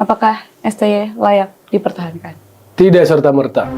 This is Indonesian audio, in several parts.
Apakah STY layak dipertahankan? Tidak serta-merta.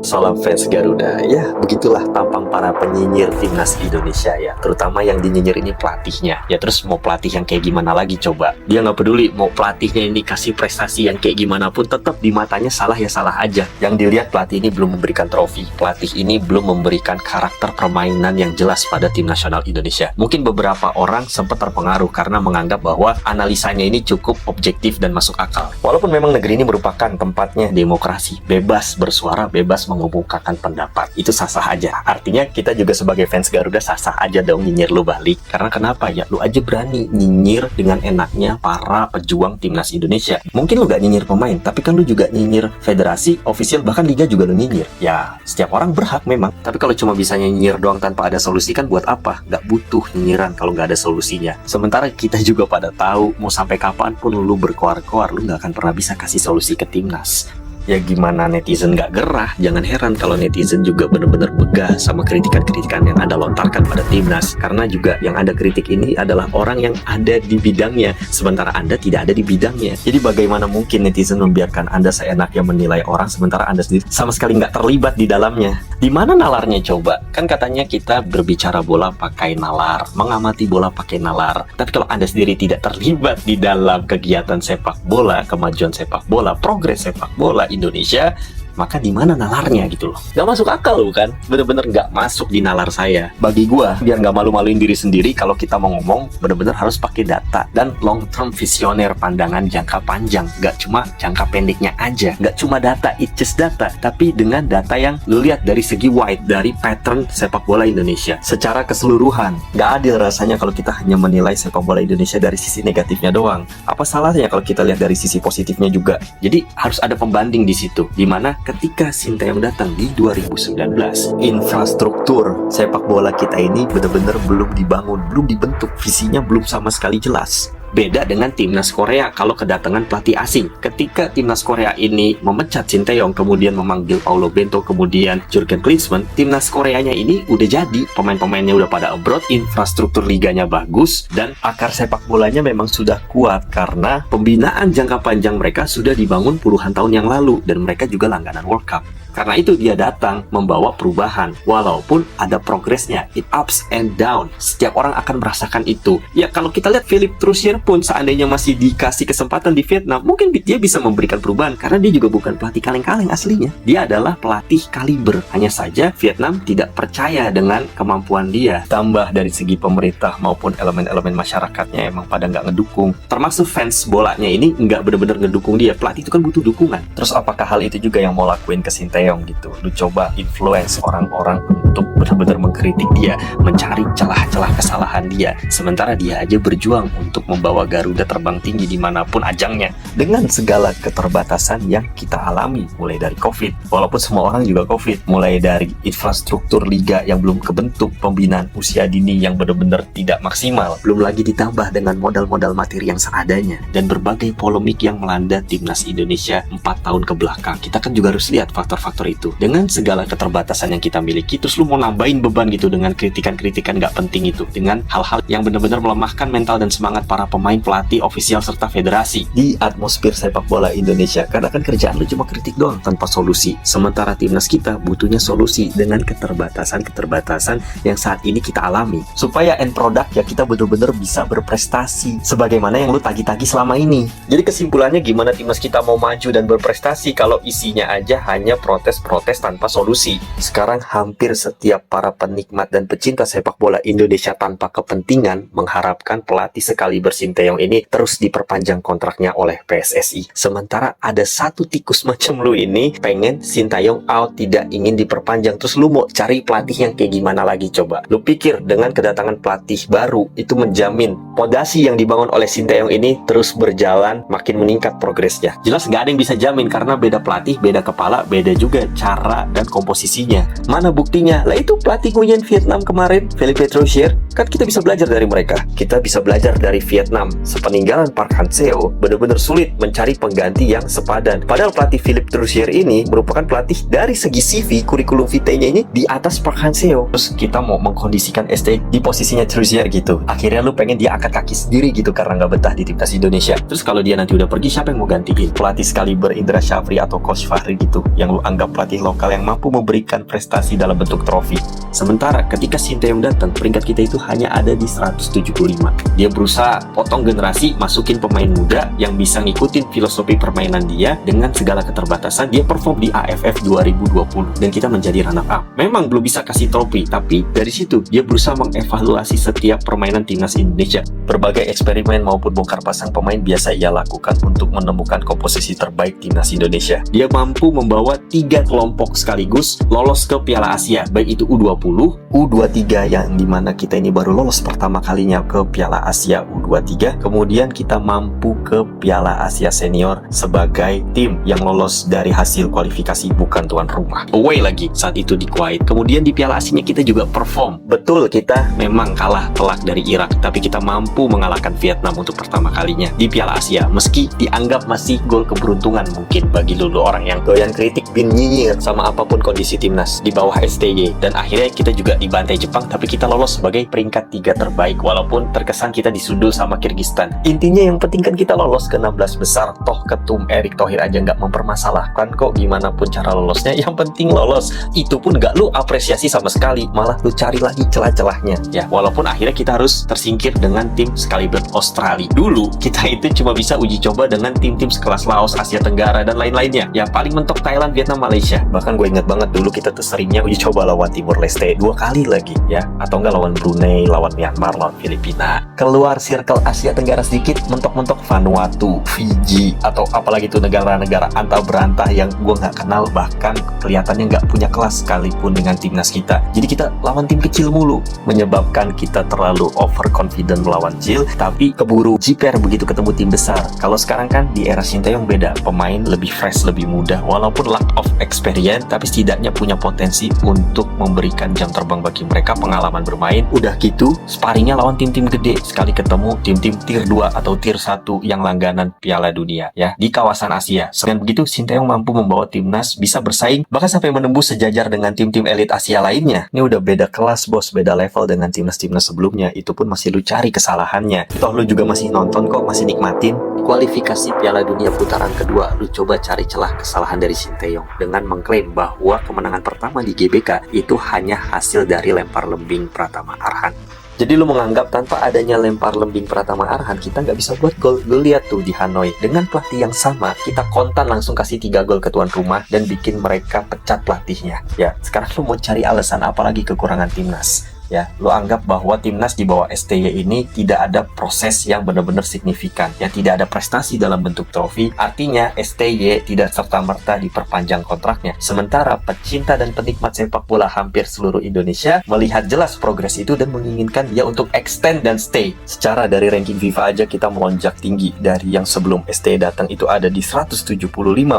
Salam fans Garuda. Ya, begitulah tampang para penyinyir timnas Indonesia ya. Terutama yang dinyinyir ini pelatihnya. Ya terus mau pelatih yang kayak gimana lagi coba? Dia nggak peduli mau pelatihnya ini kasih prestasi yang kayak gimana pun, tetap di matanya salah ya salah aja. Yang dilihat pelatih ini belum memberikan trofi. Pelatih ini belum memberikan karakter permainan yang jelas pada tim nasional Indonesia. Mungkin beberapa orang sempat terpengaruh karena menganggap bahwa analisanya ini cukup objektif dan masuk akal. Walaupun memang negeri ini merupakan tempatnya demokrasi, bebas bersuara, bebas mengumumkakan pendapat, itu sah-sah aja. Artinya kita juga sebagai fans Garuda sah-sah aja dong nyinyir lu balik. Karena kenapa ya? Lu aja berani nyinyir dengan enaknya para pejuang timnas Indonesia. Mungkin lu gak nyinyir pemain, tapi kan lu juga nyinyir federasi, ofisial, bahkan liga juga lu nyinyir. Ya, setiap orang berhak memang. Tapi kalau cuma bisa nyinyir doang tanpa ada solusi kan buat apa? Gak butuh nyinyiran kalau gak ada solusinya. Sementara kita juga pada tahu mau sampai kapanpun lu berkoar-koar, lu gak akan pernah bisa kasih solusi ke timnas. Ya gimana netizen gak gerah? Jangan heran kalau netizen juga benar-benar begah sama kritikan-kritikan yang Anda lontarkan pada timnas. Karena juga yang Anda kritik ini adalah orang yang ada di bidangnya, sementara Anda tidak ada di bidangnya. Jadi bagaimana mungkin netizen membiarkan Anda seenaknya menilai orang, sementara Anda sendiri sama sekali nggak terlibat di dalamnya? Di mana nalarnya coba? Kan katanya kita berbicara bola pakai nalar, mengamati bola pakai nalar. Tapi kalau Anda sendiri tidak terlibat di dalam kegiatan sepak bola, kemajuan sepak bola, progres sepak bola Indonesia, maka di mana nalarnya gitu loh? Gak masuk akal loh kan? Bener-bener gak masuk di nalar saya. Bagi gua, biar gak malu-maluin diri sendiri, kalau kita mau ngomong, bener-bener harus pakai data dan long term visioner, pandangan jangka panjang. Gak cuma jangka pendeknya aja. Gak cuma data, it's just data. Tapi dengan data yang lu lihat dari segi wide, dari pattern sepak bola Indonesia secara keseluruhan. Gak adil rasanya kalau kita hanya menilai sepak bola Indonesia dari sisi negatifnya doang. Apa salahnya kalau kita lihat dari sisi positifnya juga? Jadi harus ada pembanding di situ, dimana ketika Sinteyong datang di 2019, infrastruktur sepak bola kita ini benar-benar belum dibangun, belum dibentuk, visinya belum sama sekali jelas. Beda dengan timnas Korea kalau kedatangan pelatih asing. Ketika timnas Korea ini memecat Sinteyong, kemudian memanggil Paulo Bento, kemudian Jurgen Klinsmann, timnas Koreanya ini udah jadi, pemain-pemainnya udah pada abroad, infrastruktur liganya bagus, dan akar sepak bolanya memang sudah kuat karena pembinaan jangka panjang mereka sudah dibangun puluhan tahun yang lalu, dan mereka juga langganan World Cup. Karena itu dia datang membawa perubahan. Walaupun ada progresnya, it ups and down. Setiap orang akan merasakan itu. Ya kalau kita lihat Philippe Troussier pun seandainya masih dikasih kesempatan di Vietnam, mungkin dia bisa memberikan perubahan. Karena dia juga bukan pelatih kaleng-kaleng aslinya. Dia adalah pelatih kaliber. Hanya saja Vietnam tidak percaya dengan kemampuan dia. Tambah dari segi pemerintah maupun elemen-elemen masyarakatnya emang pada nggak ngedukung. Termasuk fans bolanya ini nggak benar-benar ngedukung dia. Pelatih itu kan butuh dukungan. Terus apakah hal itu juga yang mau lakuin ke Sinteyong gitu? Lu coba influence orang-orang untuk benar-benar mengkritik dia, mencari celah-celah kesalahan dia, sementara dia aja berjuang untuk membawa Garuda terbang tinggi dimanapun ajangnya, dengan segala keterbatasan yang kita alami, mulai dari COVID, walaupun semua orang juga COVID, mulai dari infrastruktur liga yang belum kebentuk, pembinaan usia dini yang benar-benar tidak maksimal, belum lagi ditambah dengan modal-modal materi yang seadanya, dan berbagai polemik yang melanda timnas Indonesia 4 tahun ke belakang. Kita kan juga harus lihat faktor-faktor itu. Dengan segala keterbatasan yang kita miliki, terus lu mau nambahin beban gitu dengan kritikan-kritikan gak penting itu, dengan hal-hal yang benar-benar melemahkan mental dan semangat para pemain, pelatih, ofisial, serta federasi di atmosfer sepak bola Indonesia. Karena kan kerjaan lu cuma kritik doang tanpa solusi. Sementara timnas kita butuhnya solusi dengan keterbatasan-keterbatasan yang saat ini kita alami, supaya end product ya kita benar-benar bisa berprestasi sebagaimana yang lu tagi-tagi selama ini. Jadi kesimpulannya gimana timnas kita mau maju dan berprestasi kalau isinya aja hanya protes tanpa solusi? Sekarang hampir setiap para penikmat dan pecinta sepak bola Indonesia tanpa kepentingan mengharapkan pelatih sekaliber Sinteyong ini terus diperpanjang kontraknya oleh PSSI. Sementara ada satu tikus macam lu ini pengen Sinteyong out, tidak ingin diperpanjang. Terus lu mau cari pelatih yang kayak gimana lagi coba? Lu pikir dengan kedatangan pelatih baru itu menjamin fondasi yang dibangun oleh Sinteyong ini terus berjalan makin meningkat progresnya? Jelas gak ada yang bisa jamin karena beda pelatih, beda kepala, beda juga cara dan komposisinya. Mana buktinya? Lah itu pelatih Nguyen Vietnam kemarin, Philippe Troussier, Kan kita bisa belajar dari mereka. Kita bisa belajar dari Vietnam. Sepeninggalan Park Hang-seo, benar-benar sulit mencari pengganti yang sepadan. Padahal pelatih Philippe Troussier ini merupakan pelatih dari segi CV, kurikulum vitae-nya ini di atas Park Hang-seo. Terus kita mau mengkondisikan ST di posisinya Troussier gitu. Akhirnya lu pengen dia angkat kaki sendiri gitu karena nggak betah di timnas Indonesia. Terus kalau dia nanti udah pergi, siapa yang mau gantiin? Pelatih sekaliber Indra Syafri atau Coach Fahri gitu, yang lu anggap pelatih lokal yang mampu memberikan prestasi dalam bentuk trofi. Sementara ketika Sinteyong datang, peringkat kita itu hanya ada di 175. Dia berusaha potong generasi, masukin pemain muda yang bisa ngikutin filosofi permainan dia. Dengan segala keterbatasan, dia perform di AFF 2020 dan kita menjadi runner up. Memang belum bisa kasih trofi, tapi dari situ dia berusaha mengevaluasi setiap permainan timnas Indonesia. Berbagai eksperimen maupun bongkar pasang pemain biasa ia lakukan untuk menemukan komposisi terbaik timnas Indonesia. Dia mampu membawa 3 kelompok sekaligus lolos ke Piala Asia, baik itu U20, U23 yang dimana kita ini baru lolos pertama kalinya ke Piala Asia U23, kemudian kita mampu ke Piala Asia Senior sebagai tim yang lolos dari hasil kualifikasi bukan tuan rumah. Away lagi saat itu di Kuwait. Kemudian di Piala Asia kita juga perform. Betul, kita memang kalah telak dari Irak, tapi kita mampu mengalahkan Vietnam untuk pertama kalinya di Piala Asia, meski dianggap masih gol keberuntungan mungkin bagi dulu orang yang doyan kritik bin nyinyir sama apapun kondisi timnas di bawah STY. Dan akhirnya kita juga dibantai Jepang, tapi kita lolos sebagai peringkat 3 terbaik walaupun terkesan kita disundul sama Kyrgyzstan. Intinya yang penting kan kita lolos ke 16 besar. Toh ketum Erick Thohir aja nggak mempermasalahkan kok gimana pun cara lolosnya, yang penting lolos. Itu pun nggak lu apresiasi sama sekali, malah lu cari lagi celah-celahnya ya. Walaupun akhirnya kita harus tersingkir dengan tim sekaliber Australia. Dulu kita itu cuma bisa uji coba dengan tim-tim sekelas Laos, Asia Tenggara dan lain-lainnya. Yang paling mentok Thailand, Vietnam, Malaysia. Bahkan gue ingat banget dulu kita tuh seringnya uji coba lawan Timur Leste 2 kali lagi ya, atau enggak lawan Brunei, lawan Myanmar, lawan Filipina. Keluar circle Asia Tenggara sedikit, mentok-mentok Vanuatu, Fiji, atau apalagi tuh negara-negara antah berantah yang gue nggak kenal, bahkan kelihatannya nggak punya kelas sekalipun dengan timnas kita. Jadi kita lawan tim kecil mulu, menyebabkan kita terlalu overconfident melawan Chile, tapi keburu jiper begitu ketemu tim besar. Kalau sekarang kan di era Sinteyong beda, pemain lebih fresh, lebih mudah, walaupun lack of experience, tapi setidaknya punya potensi untuk memberikan jam terbang bagi mereka, pengalaman bermain. Udah gitu, sparringnya lawan tim-tim gede, sekali ketemu tim-tim tier 2 atau tier 1 yang langganan Piala Dunia ya di kawasan Asia. Dengan begitu, Sinteyong mampu membawa timnas bisa bersaing, bahkan sampai menembus sejajar dengan tim-tim elit Asia lainnya. Ini udah beda kelas bos, beda level dengan timnas-timnas sebelumnya. Itu pun masih lu cari kesalahannya. Toh lu juga masih nonton kok, masih nikmatin. Kualifikasi Piala Dunia putaran kedua, lu coba cari celah kesalahan dari Sinteyong dengan mengklaim bahwa kemenangan pertama di GBK itu hanya hasil dari lempar lembing Pratama Arhan. Jadi lu menganggap tanpa adanya lempar lembing Pratama Arhan kita nggak bisa buat gol. Lu lihat tuh di Hanoi, dengan pelatih yang sama kita kontan langsung kasih 3 gol ke tuan rumah dan bikin mereka pecat pelatihnya. Ya, sekarang lu mau cari alasan apa lagi kekurangan timnas? Ya, lo anggap bahwa timnas di bawah STY ini tidak ada proses yang benar-benar signifikan, ya tidak ada prestasi dalam bentuk trofi. Artinya STY tidak serta-merta diperpanjang kontraknya. Sementara pecinta dan penikmat sepak bola hampir seluruh Indonesia melihat jelas progres itu dan menginginkan dia untuk extend dan stay. Secara dari ranking FIFA aja kita melonjak tinggi, dari yang sebelum STY datang itu ada di 175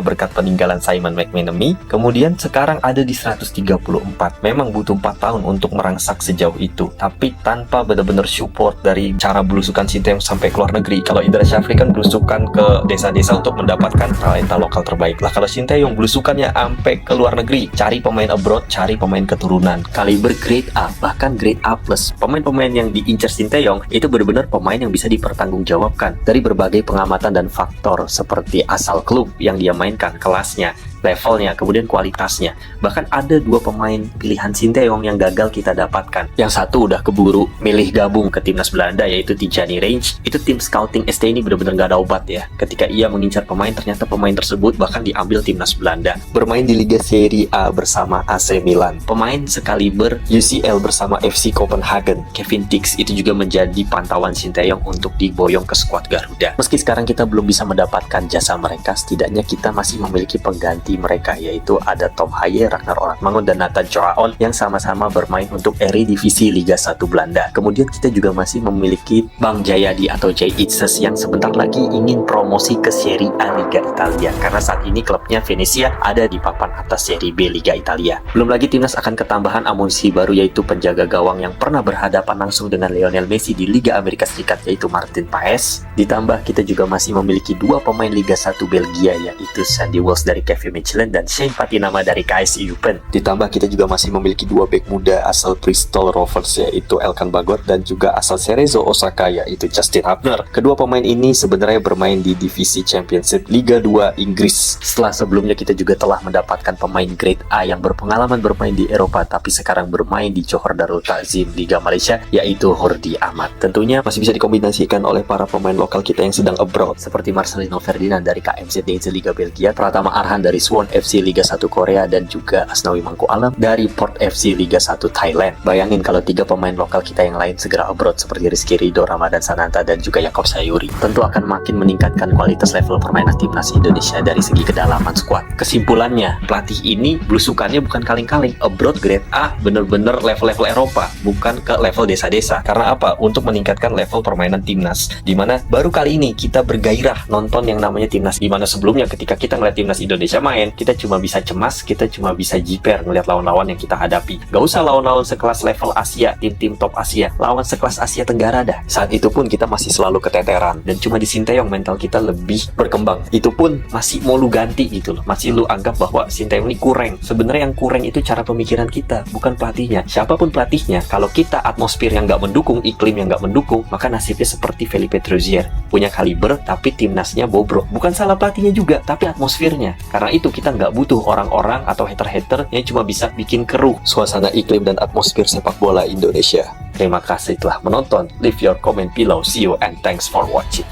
berkat peninggalan Simon McManamy, kemudian sekarang ada di 134. Memang butuh 4 tahun untuk merangsak sejauh itu, tapi tanpa benar-benar support dari cara belusukan Sinteyong sampai ke luar negeri. Kalau Indra Syafri kan belusukan ke desa-desa untuk mendapatkan talenta lokal terbaik lah. Kalau Sinteyong belusukannya sampai ke luar negeri, cari pemain abroad, cari pemain keturunan kaliber grade A, bahkan grade A+. Pemain-pemain yang diincar Sinteyong itu benar-benar pemain yang bisa dipertanggungjawabkan dari berbagai pengamatan dan faktor seperti asal klub yang dia mainkan, kelasnya, levelnya, kemudian kualitasnya. Bahkan ada 2 pemain pilihan Sinteyong yang gagal kita dapatkan. Yang satu udah keburu milih gabung ke timnas Belanda, yaitu Tijani Range. Itu tim scouting ST ini benar-benar gak ada obat ya. Ketika ia mengincar pemain, ternyata pemain tersebut bahkan diambil timnas Belanda. Bermain di Liga Serie A bersama AC Milan. Pemain sekaliber UCL bersama FC Copenhagen. Kevin Dix itu juga menjadi pantauan Sinteyong untuk diboyong ke skuad Garuda. Meski sekarang kita belum bisa mendapatkan jasa mereka, setidaknya kita masih memiliki pengganti pelatih mereka, yaitu ada Tom Haye, Ragnar Orantmangon, dan Nathan Joaon yang sama-sama bermain untuk Eredivisie Liga 1 Belanda. Kemudian kita juga masih memiliki Bang Jayadi atau Jay Itzes yang sebentar lagi ingin promosi ke Serie A Liga Italia, karena saat ini klubnya Venezia ada di papan atas Serie B Liga Italia. Belum lagi timnas akan ketambahan amunisi baru, yaitu penjaga gawang yang pernah berhadapan langsung dengan Lionel Messi di Liga Amerika Serikat, yaitu Martin Paes. Ditambah kita juga masih memiliki dua pemain Liga 1 Belgia, yaitu Sandy Walsh dari KV Mechelen dan Shane Patinama dari KS Eupen. Ditambah kita juga masih memiliki dua bek muda asal Bristol Rovers, yaitu Elkan Bagot, dan juga asal Cerezo Osaka, yaitu Justin Hubner. Kedua pemain ini sebenarnya bermain di divisi Championship Liga 2 Inggris. Setelah sebelumnya kita juga telah mendapatkan pemain grade A yang berpengalaman bermain di Eropa tapi sekarang bermain di Johor Darul Takzim Liga Malaysia, yaitu Hordi Ahmad. Tentunya masih bisa dikombinasikan oleh para pemain lokal kita yang sedang abroad, seperti Marcelino Ferdinand dari KMZ Deinze Liga Belgia, Pratama Arhan dari Suwon FC Liga 1 Korea, dan juga Asnawi Mangku Alam dari Port FC Liga 1 Thailand. Bayangin kalau tiga pemain lokal kita yang lain segera abroad seperti Rizky Ridho, Ramadan Sananta, dan juga Yakob Sayuri. Tentu akan makin meningkatkan kualitas level permainan timnas Indonesia dari segi kedalaman skuad. Kesimpulannya, pelatih ini belusukannya bukan kaleng-kaleng. Abroad grade A bener-bener level-level Eropa, bukan ke level desa-desa. Karena apa? Untuk meningkatkan level permainan timnas. Dimana baru kali ini kita bergairah nonton yang namanya timnas. Dimana sebelumnya ketika kita ngeliat timnas Indonesia main, kita cuma bisa cemas, kita cuma bisa jiper ngeliat lawan-lawan yang kita hadapi. Gak usah lawan-lawan sekelas level Asia, tim-tim top Asia, lawan sekelas Asia Tenggara dah. Saat itu pun kita masih selalu keteteran, dan cuma di Sinteyong mental kita lebih berkembang. Itu pun masih mau lu ganti gitu loh, masih lu anggap bahwa Sinteyong ini kurang. Sebenarnya yang kurang itu cara pemikiran kita, bukan pelatihnya. Siapapun pelatihnya, kalau kita atmosfer yang gak mendukung, iklim yang gak mendukung, maka nasibnya seperti Felipe Trouzier, punya kaliber tapi timnasnya bobrok. Bukan salah pelatihnya juga, tapi atmosfernya. Karena itu kita nggak butuh orang-orang atau hater-hater yang cuma bisa bikin keruh suasana iklim dan atmosfer sepak bola Indonesia. Terima kasih telah menonton. Leave your comment below. See you and thanks for watching.